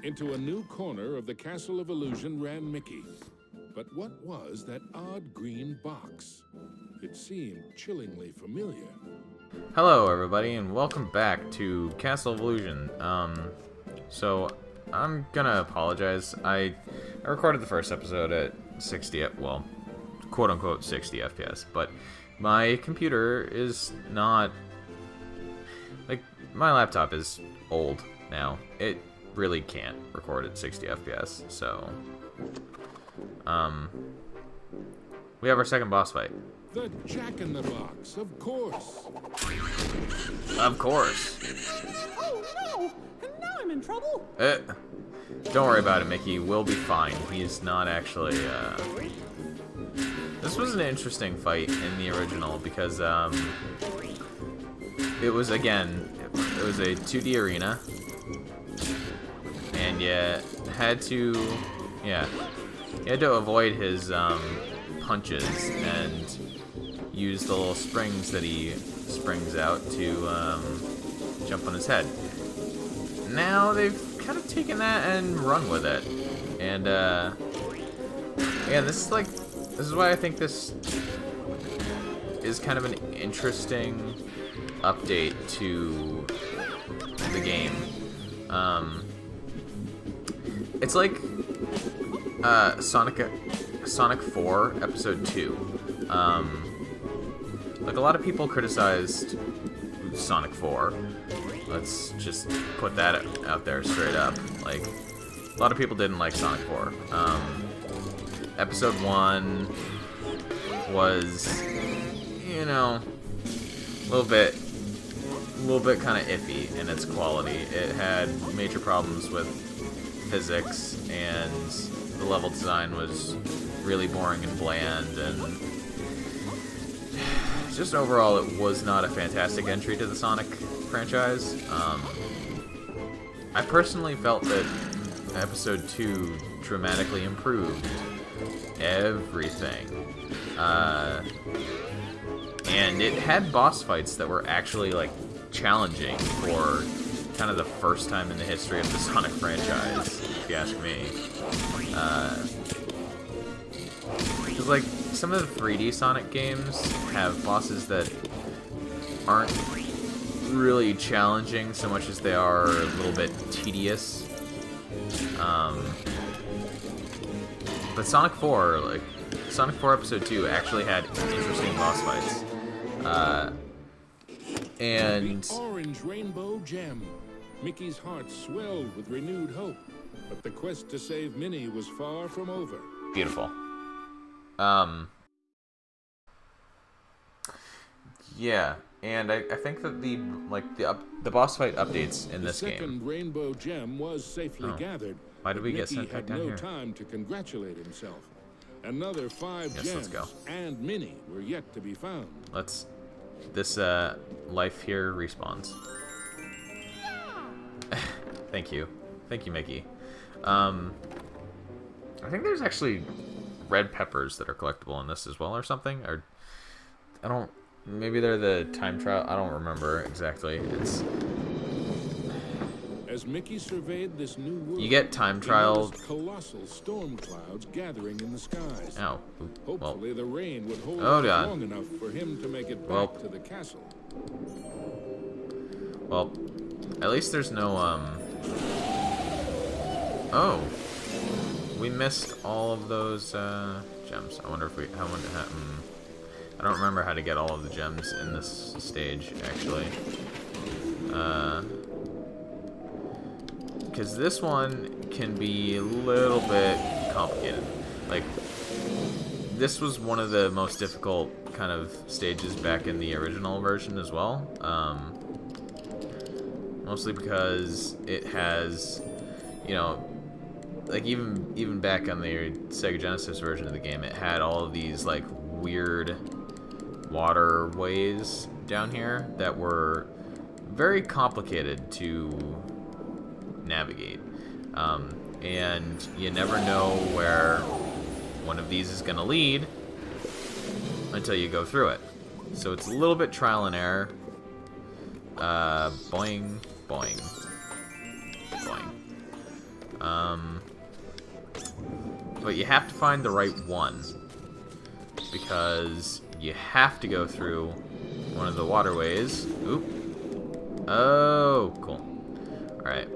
Into a new corner of the Castle of Illusion ran Mickey. But what was that odd green box? It seemed chillingly familiar. Hello, everybody, and welcome back to Castle of Illusion. So I'm gonna apologize. I recorded the first episode at 60, well, quote-unquote 60 FPS, but my computer is not, like, my laptop is old now. It really can't record at 60 FPS, so, we have our second boss fight. The Jack-in-the-Box, of course. Of course. Oh no! And now I'm in trouble. Don't worry about it, Mickey. We'll be fine. He's not actually, This was an interesting fight in the original because, it was, again, it was a 2D arena. And you had to, you had to avoid his, punches and use the little springs that he springs out to, jump on his head. Now they've kind of taken that and run with it. And, yeah, this is why I think this is kind of an interesting update to the game. It's like, Sonic 4 Episode 2. Like, a lot of people criticized Sonic 4. Let's just put that out there straight up. Like, a lot of people didn't like Sonic 4. Episode 1 was, you know, a little bit kind of iffy in its quality. It had major problems with physics, and the level design was really boring and bland, and just overall it was not a fantastic entry to the Sonic franchise. I personally felt that Episode 2 dramatically improved everything. And it had boss fights that were actually, like, challenging for kind of the first time in the history of the Sonic franchise, if you ask me. Because, like, some of the 3D Sonic games have bosses that aren't really challenging so much as they are a little bit tedious. But Sonic 4 Episode 2 actually had interesting boss fights. And The orange rainbow gem. Mickey's heart swelled with renewed hope, but the quest to save Minnie was far from over. beautiful. Yeah, and I think that the boss fight updates in this The game. second rainbow gem was safely gathered. Why did we but get Mickey sent back had down no here? time to congratulate himself. Another 5 Yes, let's gems go. and Minnie were yet to be found. This life here respawns. Thank you, Mickey. I think there's actually red peppers that are collectible in this as well, or something. Or maybe they're the time trial. I don't remember exactly. As Mickey surveyed this new world, You get time he trial. noticed colossal storm clouds gathering in the skies. Oh, well, Hopefully the rain would hold Oh, out God. long enough for him to make it back Well. to the castle. well. At least there's no Oh, we missed all of those gems. I wonder if I don't remember how to get all of the gems in this stage, actually. Because this one can be a little bit complicated. Like, this was one of the most difficult kind of stages back in the original version as well. Mostly because it has, you know, like even back on the Sega Genesis version of the game, it had all of these like weird waterways down here that were very complicated to navigate, and you never know where one of these is going to lead until you go through it. So it's a little bit trial and error. Boing, boing, boing. But you have to find the right one, because you have to go through one of the waterways. Oop. Oh, cool. Alright.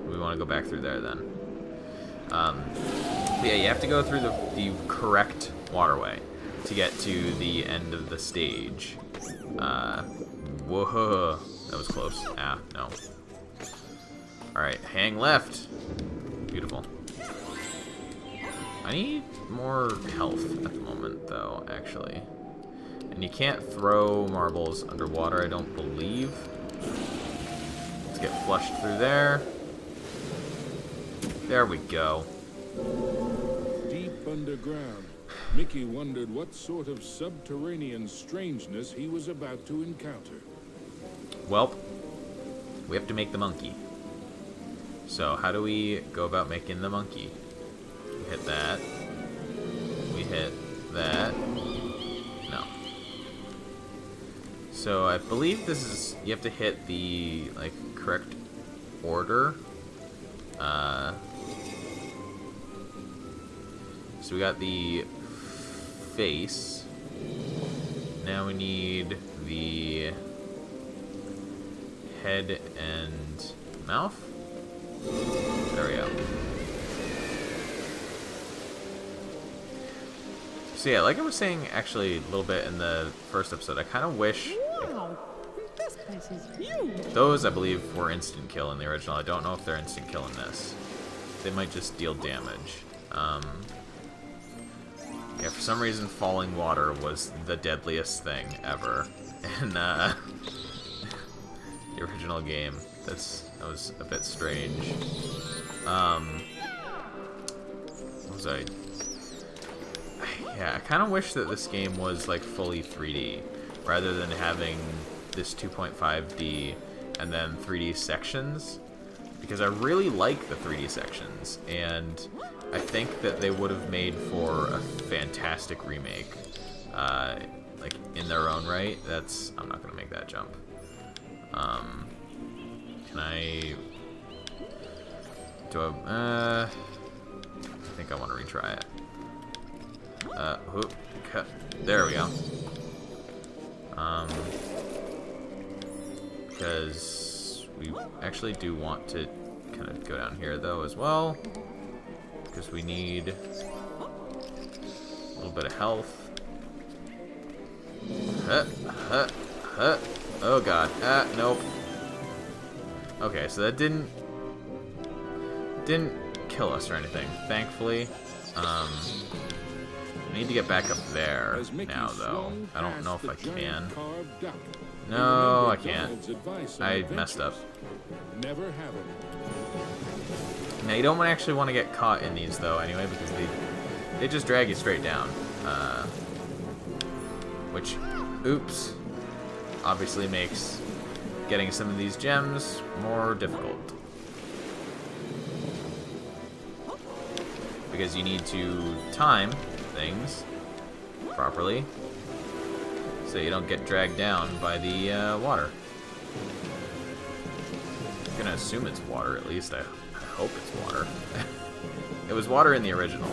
We want to go back through there then. But yeah, you have to go through the correct waterway to get to the end of the stage. Whoa. That was close. Ah, no. Alright, hang left. Beautiful. I need more health at the moment, though, actually. And you can't throw marbles underwater, I don't believe. Let's get flushed through there. There we go. Deep underground, Mickey wondered what sort of subterranean strangeness he was about to encounter. Welp, we have to make the monkey. So how do we go about making the monkey? We hit that. We hit that. No. So I believe this is, you have to hit the like correct order. So we got the face. Now we need the head and mouth. There we go. So yeah, like I was saying actually a little bit in the first episode, I kind of wish... Wow, this place is huge. Those, I believe, were instant kill in the original. I don't know if they're instant kill in this. They might just deal damage. Yeah, for some reason, falling water was the deadliest thing ever in the original game. That was a bit strange. What was I? Yeah, I kind of wish that this game was like fully 3D, rather than having this 2.5D and then 3D sections, because I really like the 3D sections, and I think that they would have made for a fantastic remake, like in their own right. I'm not gonna make that jump. Can I? I think I want to retry it. There we go. Because we actually do want to kind of go down here though as well, because we need a little bit of health. Oh god. Nope. Okay, so that didn't kill us or anything, thankfully. I need to get back up there now, though. I don't know if I can. No, I can't. I messed up. Never have it. Now, you don't actually want to get caught in these, though, anyway, because they just drag you straight down. Which, oops, obviously makes getting some of these gems more difficult. Because you need to time things properly so you don't get dragged down by the water. I'm gonna assume it's water, at least. I hope it's water. It was water in the original.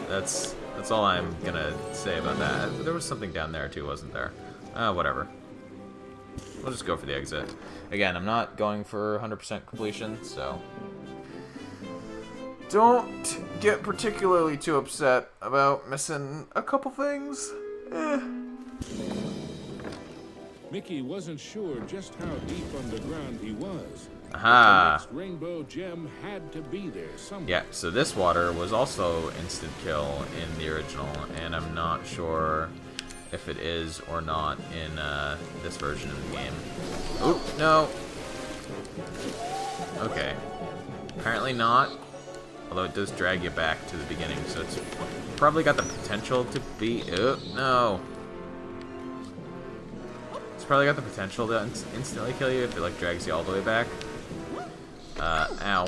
That's all I'm gonna say about that. There was something down there too, wasn't there? Whatever. We'll just go for the exit. Again, I'm not going for 100% completion, so don't get particularly too upset about missing a couple things. Mickey wasn't sure just how deep underground he was. Aha! The next rainbow gem had to be there somewhere. Yeah, so this water was also instant kill in the original, and I'm not sure if it is or not in this version of the game. Oop, no! Okay. Apparently not. Although it does drag you back to the beginning, so it's probably got the potential to be... Oh, no! It's probably got the potential to instantly kill you if it, like, drags you all the way back. Ow.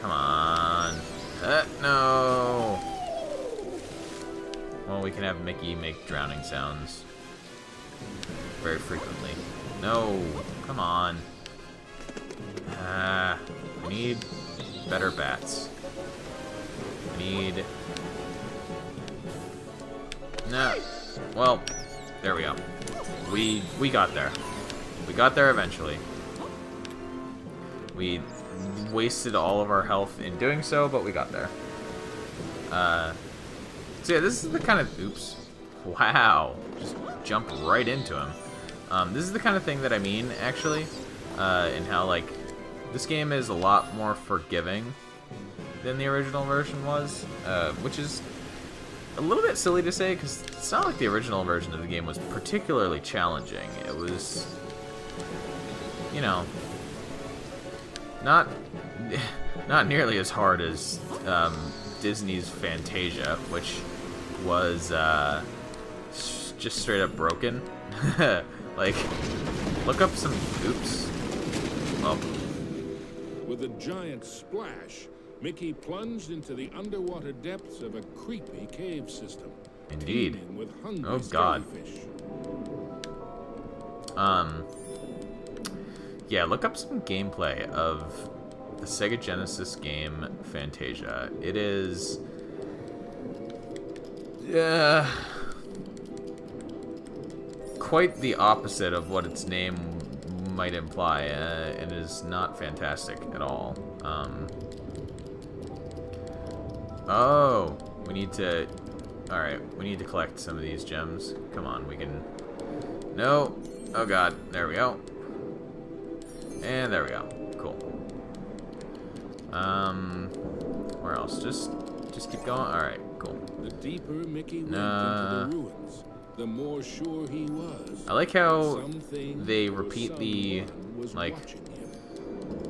Come on. No! Well, we can have Mickey make drowning sounds very frequently. No! Come on. I need better bats. I need... No. Well, there we go. We got there. We got there eventually. We wasted all of our health in doing so, but we got there. So yeah, this is the kind of... Oops. Wow. Just jump right into him. This is the kind of thing that I mean, actually, in how, like, this game is a lot more forgiving than the original version was, which is a little bit silly to say, because it's not like the original version of the game was particularly challenging. It was, you know, not nearly as hard as Disney's Fantasia, which was just straight up broken. Like, look up some... Oops. Well. With a giant splash, Mickey plunged into the underwater depths of a creepy cave system. Indeed. Teeming with hungry Oh, God. jellyfish. Yeah, look up some gameplay of the Sega Genesis game Fantasia. It is... quite the opposite of what its name might imply. It is not fantastic at all. Oh, we need to... Alright, we need to collect some of these gems. Come on, we can... No! Oh god, there we go. And there we go. Cool. Where else? Just keep going? Alright, cool. The deeper Mickey went into the ruins, the more sure he was. I like how something they or repeat the, was like, watching him.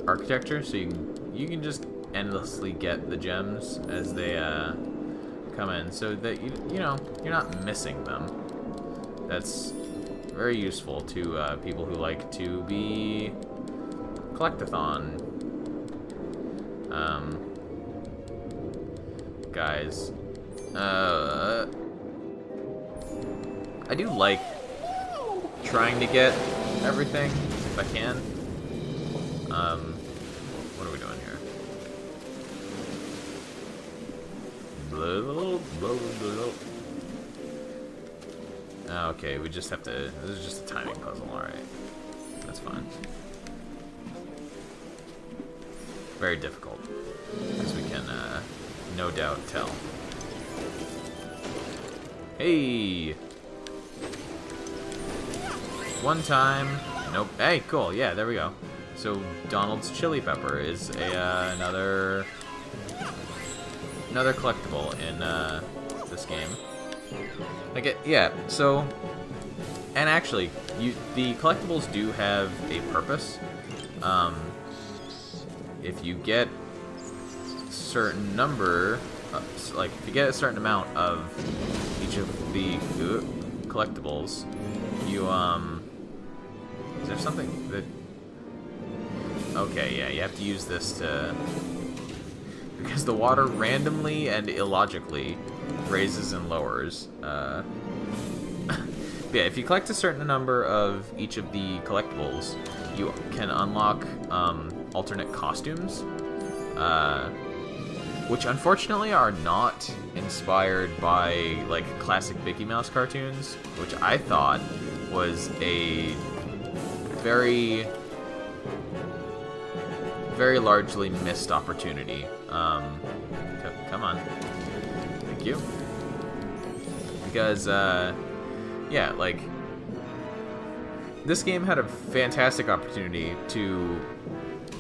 architecture, so you can just endlessly get the gems as they come in, so that you know you're not missing them. That's very useful to people who like to be collectathon guys. I do like trying to get everything if I can. What are we doing here? Okay, we just have to... This is just a timing puzzle, alright. That's fine. Very difficult, as we can no doubt tell. Hey! One time... Nope. Hey, cool, yeah, there we go. So, Donald's Chili Pepper is another collectible in this game. Like yeah. So, and actually, the collectibles do have a purpose. If you get a certain number, like if you get a certain amount of each of the collectibles, you is there something that? Okay, yeah, you have to use this to... Because the water randomly and illogically raises and lowers. Yeah, if you collect a certain number of each of the collectibles, you can unlock alternate costumes, which unfortunately are not inspired by, like, classic Mickey Mouse cartoons, which I thought was a very... very largely missed opportunity. Come on. Thank you. Because, yeah, like, this game had a fantastic opportunity to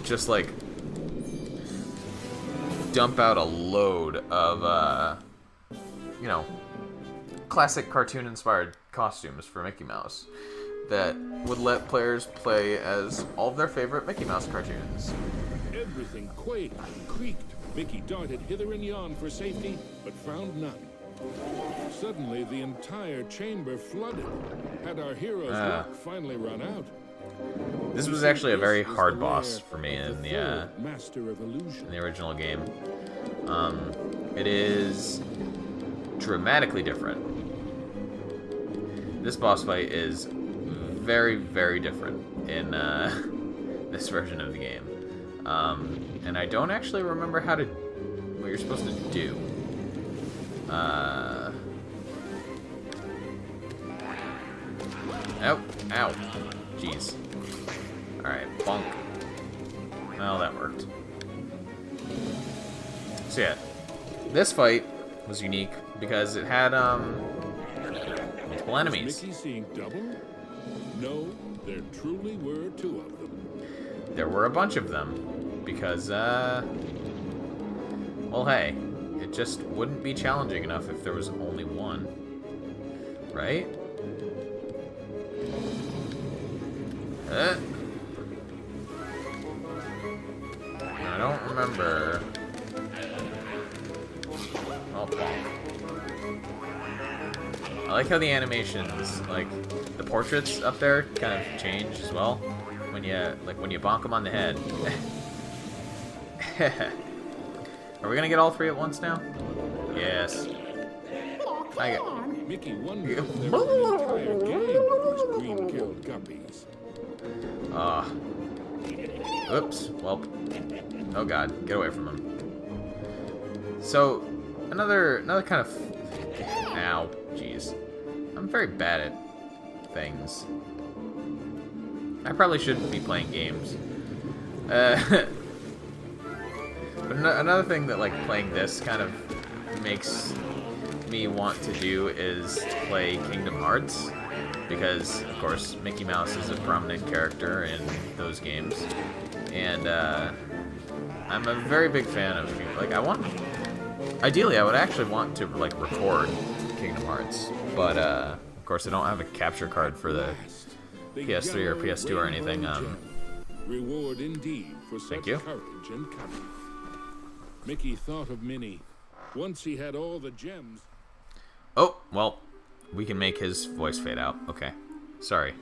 just, like, dump out a load of, you know, classic cartoon-inspired costumes for Mickey Mouse that would let players play as all of their favorite Mickey Mouse cartoons. Everything quaked and creaked. Mickey darted hither and yon for safety, but found none. Suddenly, the entire chamber flooded. Had our hero's luck finally run out? This was actually a very hard boss for me in the Master of Illusion. in the original game. It is dramatically different. This boss fight is very, very different in this version of the game. And I don't actually remember what you're supposed to do. Oh, ow. Jeez. Alright, bonk. Well, that worked. So yeah, this fight was unique because it had, multiple enemies. Mickey seeing double? No, there truly were 2 of them. There were a bunch of them because, well, hey, it just wouldn't be challenging enough if there was only one, right? I don't remember. Oh, bonk. I like how the animations, like, the portraits up there kind of change as well. When you bonk them on the head. Are we gonna get all 3 at once now? Yes. I get. Mickey wondered if there was an entire gang of these green-killed guppies. Oops. Well. Oh god, get away from him. So, another kind of. Ow, jeez. I'm very bad at things. I probably shouldn't be playing games. But another thing that, like, playing this kind of makes me want to do is to play Kingdom Hearts. Because, of course, Mickey Mouse is a prominent character in those games. And, I'm a very big fan of, like, ideally, I would actually want to, like, record Kingdom Hearts. But, of course, I don't have a capture card for the PS3 or PS2 or anything. Reward indeed for such Thank you. courage and cunning. Mickey thought of Minnie. Once he had all the gems. Oh, well, we can make his voice fade out. Okay. Sorry.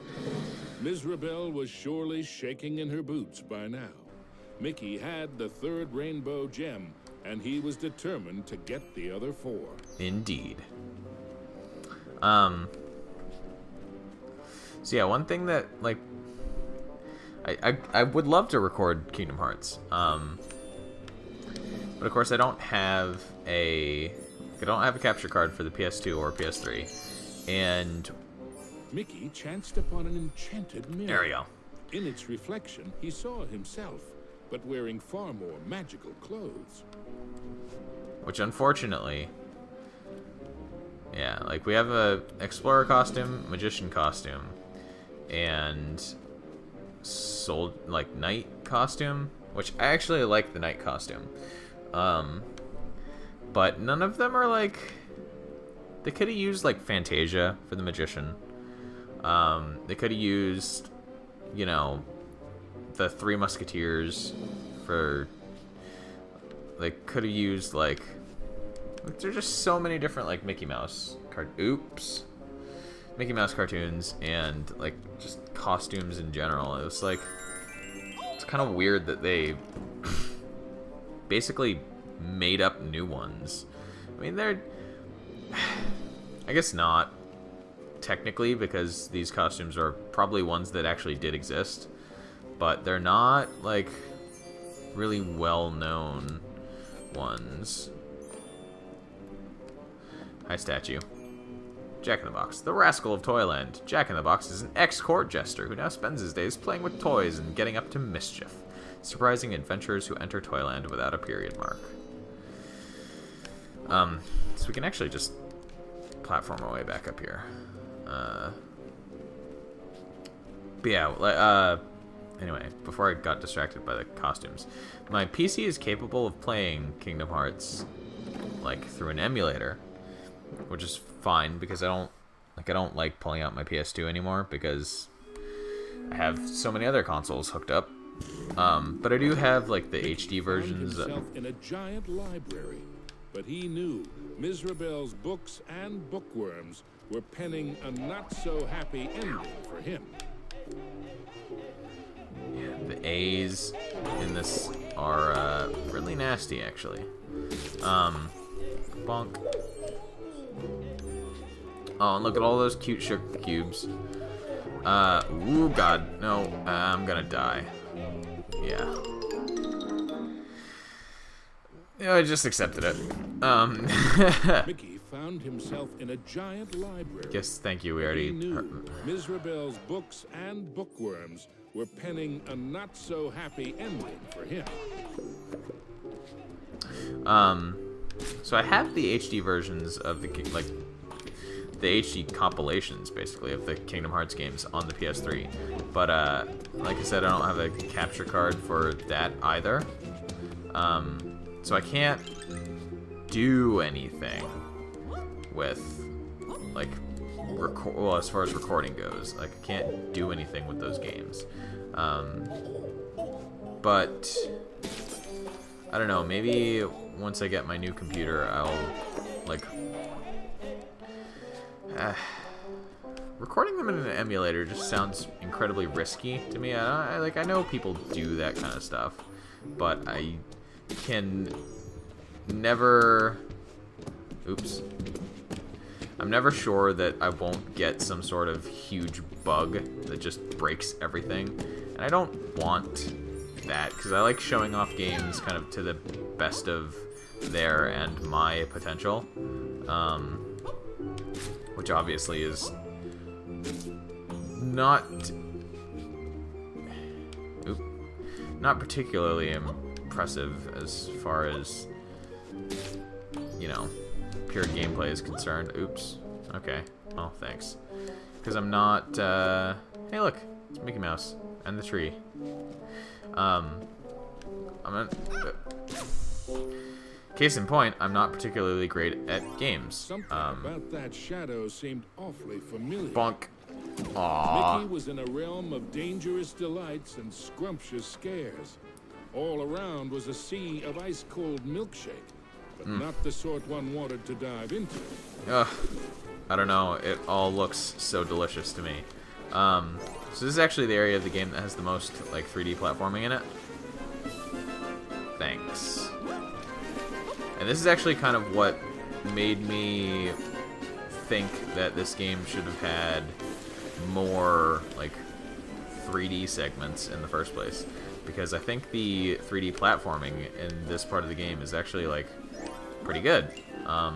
Ms. Rebel was surely shaking in her boots by now. Mickey had the 3rd rainbow gem, and he was determined to get the other 4. Indeed. So yeah, one thing that, like, I would love to record Kingdom Hearts. But of course I don't have a capture card for the PS2 or PS3. And Mickey chanced upon an enchanted mirror. there we go. In its reflection, he saw himself, but wearing far more magical clothes. Which unfortunately, yeah, like we have a explorer costume, magician costume, and knight costume, which I actually like the knight costume. But none of them are like, they could have used like Fantasia for the magician. They could have used, you know, the Three Musketeers for, they could have used like, there's just so many different like Mickey Mouse cartoons and like just costumes in general. It was like, it's kind of weird that they basically made up new ones. I mean, they're, I guess not technically, because these costumes are probably ones that actually did exist, but they're not like really well-known ones. Hi, statue. Jack-in-the-Box, the rascal of Toyland. Jack-in-the-Box is an ex-court jester who now spends his days playing with toys and getting up to mischief, surprising adventurers who enter Toyland without a period mark. So we can actually just platform our way back up here. But yeah, anyway, before I got distracted by the costumes, my PC is capable of playing Kingdom Hearts like through an emulator, which is fine because I don't like pulling out my PS2 anymore because I have so many other consoles hooked up. But I do have like the HD versions. Found himself in a giant library, but he knew Ms. Rebel's books and bookworms were penning a not-so-happy ending for him. Yeah, the A's in this are really nasty, actually. Bonk. Oh, and look at all those cute sugar cubes. Ooh, God. No, I'm gonna die. Yeah. Yeah, I just accepted it. Mickey found himself in a giant library. Guess, thank you, we He already... knew Ms. Rebel's books and bookworms were penning a not-so-happy ending for him. So I have the HD versions of the, like, the HD compilations, basically, of the Kingdom Hearts games on the PS3. But, like I said, I don't have a capture card for that either. So I can't do anything with, like, well, as far as recording goes. Like, I can't do anything with those games. But, I don't know, maybe once I get my new computer, I'll, like... recording them in an emulator just sounds incredibly risky to me. I know people do that kind of stuff, but I can never... Oops. I'm never sure that I won't get some sort of huge bug that just breaks everything. And I don't want that, because I like showing off games kind of to the best of their and my potential. Which obviously is not particularly impressive as far as, you know, pure gameplay is concerned. Oops. Okay. Well, thanks. Because I'm not, hey look, it's Mickey Mouse and the tree. Case in point, I'm not particularly great at games. Something about that shadow seemed awfully familiar. Bonk. Aww. Mickey was in a realm of dangerous delights and scrumptious scares. All around was a sea of ice-cold milkshake, but not the sort one wanted to dive into. Ugh. I don't know. It all looks so delicious to me. So this is actually the area of the game that has the most, like, 3D platforming in it. Thanks. And this is actually kind of what made me think that this game should have had more, like, 3D segments in the first place. Because I think the 3D platforming in this part of the game is actually, like, pretty good. I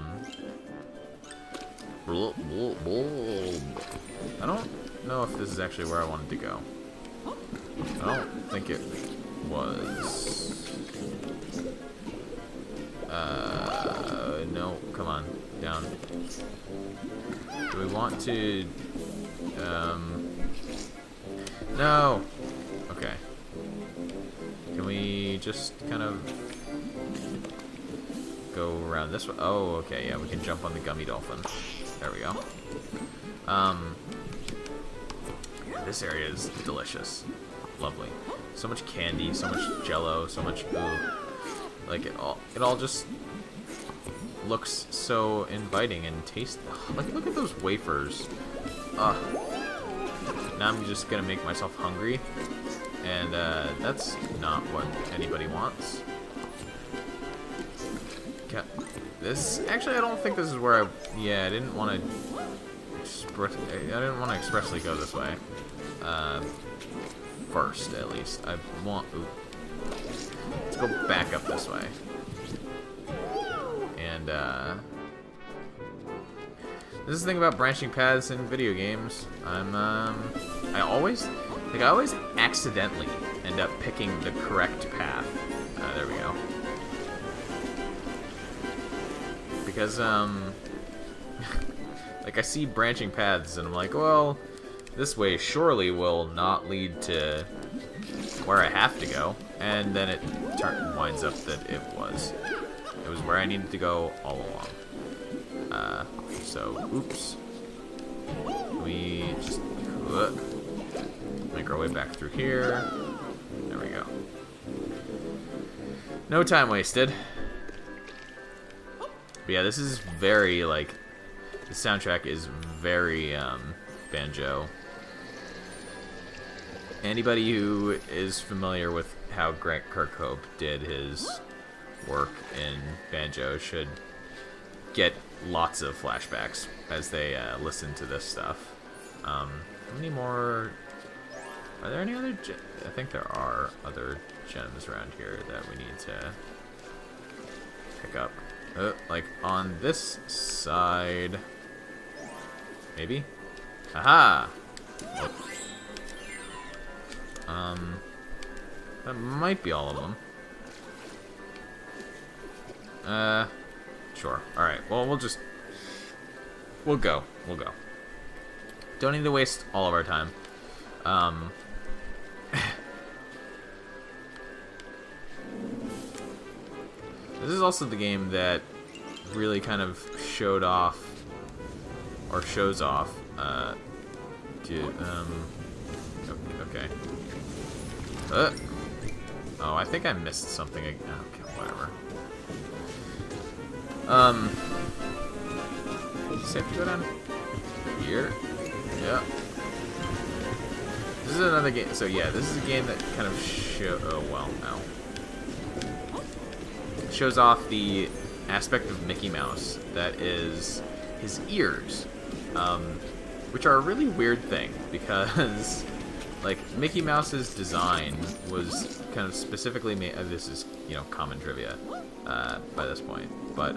don't know if this is actually where I wanted to go. I don't think it was. No, come on, down. Do we want to, no! Okay. Can we just kind of go around this way? Oh, okay, yeah, we can jump on the gummy dolphin. There we go. This area is delicious. Lovely. So much candy, so much jello, so much ooh. Like, it all just looks so inviting and tasty. Like, look at those wafers. Now I'm just gonna make myself hungry, and that's not what anybody wants. This actually, I don't think this is where I didn't want to expressly go this way. First, at least. I want. Ooh. Let's go back up this way. And this is the thing about branching paths in video games. I always accidentally end up picking the correct path. There we go. Because like, I see branching paths and I'm like, well, this way surely will not lead to where I have to go, and then it winds up that it was where I needed to go all along. So oops, we just make our way back through here. There we go. No time wasted. But yeah, this is very, like, the soundtrack is very banjo. Anybody who is familiar with how Grant Kirkhope did his work in banjo should get lots of flashbacks as they listen to this stuff. many more... Are there any other... I think there are other gems around here that we need to pick up. Like on this side... Maybe? Aha! Oh. That might be all of them. Sure. Alright, well, we'll go. We'll go. Don't need to waste all of our time. This is also the game that really kind of showed off, or shows off, okay. Oh, I think I missed something. Okay, whatever. Does it have to go down here? Yeah. This is another game. So yeah, this is a game that kind of shows off the aspect of Mickey Mouse that is his ears, which are a really weird thing because, like, Mickey Mouse's design was kind of specifically made. This is, common trivia by this point, but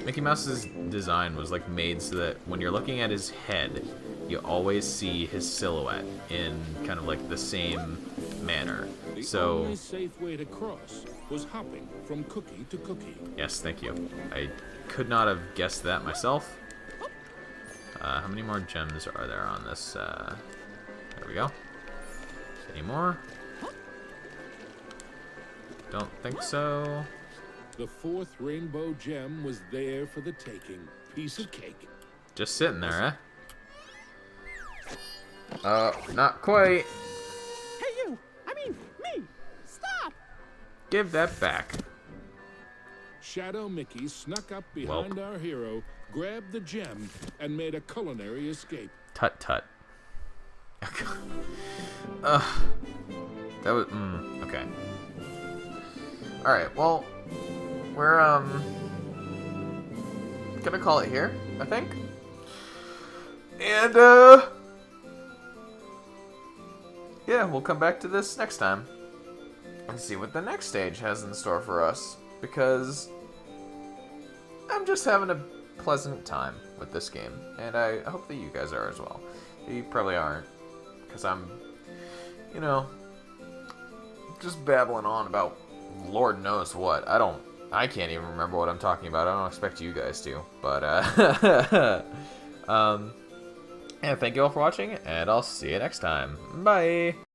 Mickey Mouse's design was like made so that when you're looking at his head, you always see his silhouette in kind of like the same manner. The only safe way to cross was hopping from cookie to cookie. Yes, thank you. I could not have guessed that myself. How many more gems are there on this? There we go. Any more? Don't think so. The fourth rainbow gem was there for the taking. Piece of cake. Just sitting there, eh? Not quite. Hey, you! I mean, me! Stop! Give that back. Shadow Mickey snuck up behind our hero, grabbed the gem, and made a culinary escape. Tut tut. That was okay. All right. Well, we're gonna call it here, I think. And yeah, we'll come back to this next time and see what the next stage has in store for us, because I'm just having a pleasant time with this game, and I hope that you guys are as well. You probably aren't, because I'm, just babbling on about Lord knows what. I can't even remember what I'm talking about. I don't expect you guys to, but yeah, thank you all for watching, and I'll see you next time. Bye!